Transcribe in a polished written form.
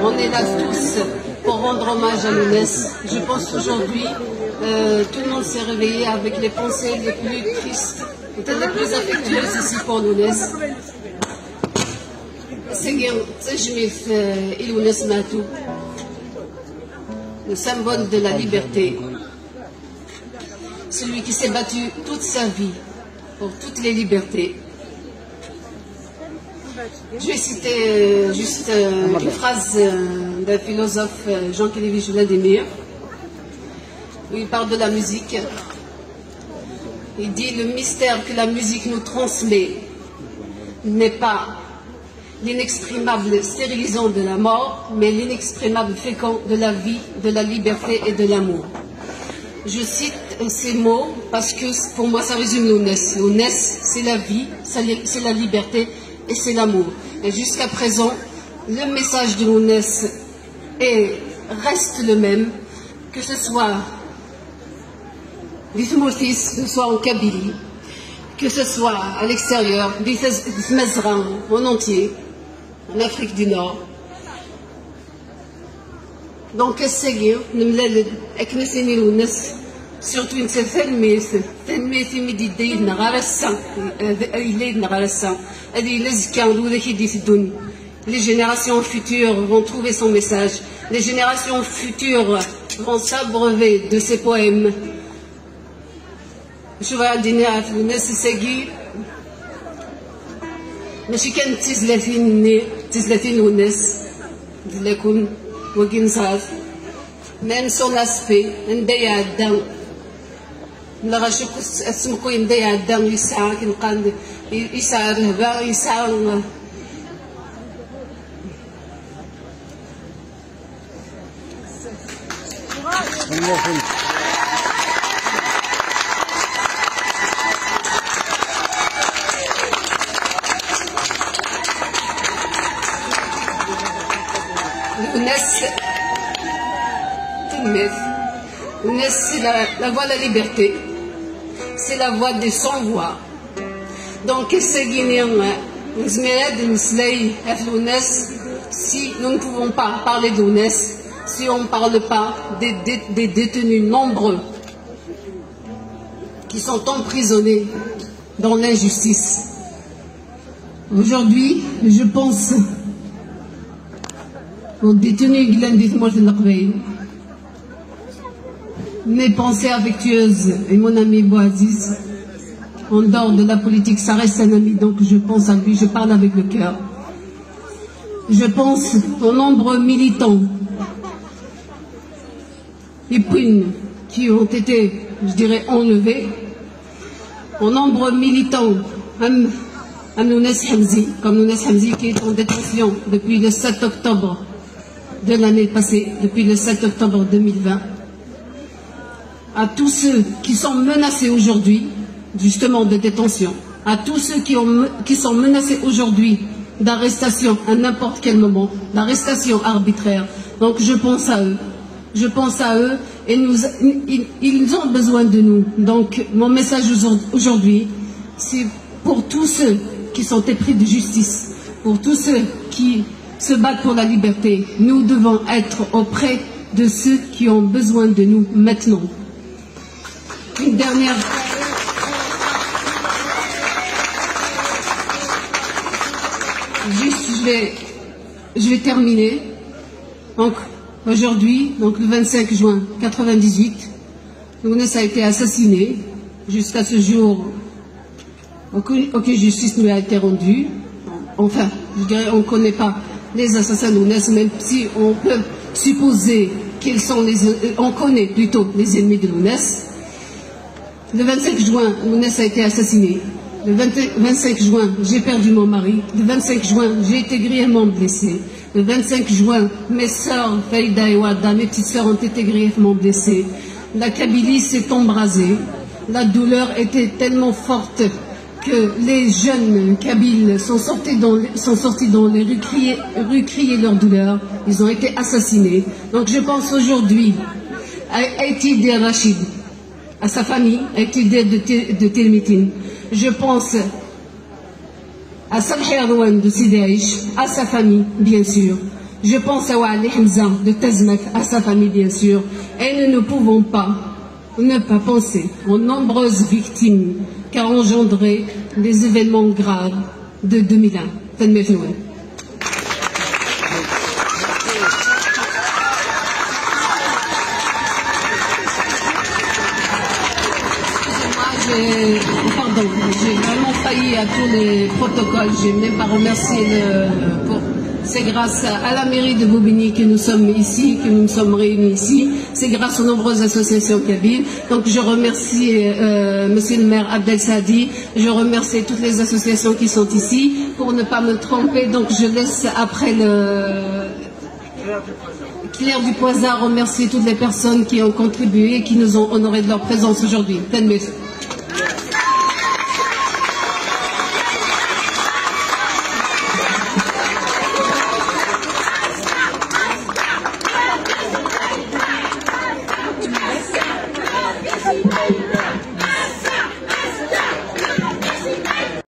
On est là tous pour rendre hommage à Lounès. Je pense qu'aujourd'hui, tout le monde s'est réveillé avec les pensées les plus tristes et les plus affectueuses ici pour Lounès. Le symbole de la liberté, celui qui s'est battu toute sa vie pour toutes les libertés. Je vais citer juste une phrase d'un philosophe, Jean Kélévich Vladimir, où il parle de la musique. Il dit: le mystère que la musique nous transmet n'est pas l'inexprimable stérilisant de la mort, mais l'inexprimable fécond de la vie, de la liberté et de l'amour. Je cite ces mots parce que pour moi ça résume Lounès. Lounès, c'est la vie, c'est la liberté et c'est l'amour. Et jusqu'à présent, le message de Lounès reste le même, que ce soit d'Ithmortis, que ce soit en Kabylie, que ce soit à l'extérieur, d'Ithmazran, en entier, en Afrique du Nord. Donc, surtout une certaine les générations futures vont trouver son message. Les générations futures vont s'abreuver de ses poèmes. Je vais dîner à Lounès Segui. ماشي كان 30 Lounès لكن وكنصاف même son aspect ندايا عدا ملا غاشوك اسمكو ندايا عدا يسعى كنلقى يسعى رهبه يسعى Lounès, c'est la voix de la liberté, c'est la voix des sans-voix. Donc, si nous ne pouvons pas parler de Lounès, si on ne parle pas des détenus nombreux qui sont emprisonnés dans l'injustice. Aujourd'hui, je pense aux détenus de mes pensées affectueuses et mon ami Boaziz, en dehors de la politique, ça reste un ami, donc je pense à lui, je parle avec le cœur. Je pense aux nombreux militants et primes qui ont été, je dirais, enlevés, aux nombreux militants, comme Lounès Hamzi, qui est en détention depuis le 7 octobre de l'année passée, depuis le 7 octobre 2020. À tous ceux qui sont menacés aujourd'hui, justement de détention, à tous ceux qui sont menacés aujourd'hui d'arrestation à n'importe quel moment, d'arrestation arbitraire. Donc je pense à eux, et ils ont besoin de nous. Donc mon message aujourd'hui, c'est pour tous ceux qui sont épris de justice, pour tous ceux qui se battent pour la liberté. Nous devons être auprès de ceux qui ont besoin de nous maintenant. Une dernière. Juste, je vais terminer. Donc, aujourd'hui, donc le 25 juin 1998, Lounès a été assassiné. Jusqu'à ce jour, aucune justice ne lui a été rendue. Enfin, je dirais, on ne connaît pas les assassins de Lounès, même si on peut supposer qu'ils sont on connaît plutôt les ennemis de Lounès. Le 25 juin, Lounès a été assassiné. Le 25 juin, j'ai perdu mon mari. Le 25 juin, j'ai été grièvement blessée. Le 25 juin, mes sœurs, Faïda et Wada, mes petites sœurs ont été grièvement blessées. La Kabylie s'est embrasée. La douleur était tellement forte que les jeunes Kabyles sont sortis dans les rues crier leur douleur. Ils ont été assassinés. Donc je pense aujourd'hui à Aïtide Rachid, à sa famille, Aïtide de Telmitin. Je pense à Salhi Arwan de Sidi Aïch, à sa famille, bien sûr. Je pense à Wali Hamza de Tazmak, à sa famille, bien sûr. Et nous ne pouvons pas ne pas penser aux nombreuses victimes qu'a engendré les événements graves de 2001. Excusez-moi, j'ai vraiment failli à tous les protocoles. Je n'ai même pas remercié c'est grâce à la mairie de Bobigny que nous sommes ici, que nous nous sommes réunis ici. C'est grâce aux nombreuses associations kabyles. Donc je remercie monsieur le maire Abdel Sadi. Je remercie toutes les associations qui sont ici. Pour ne pas me tromper, donc je laisse après Claire Dupoisat remercier toutes les personnes qui ont contribué et qui nous ont honoré de leur présence aujourd'hui.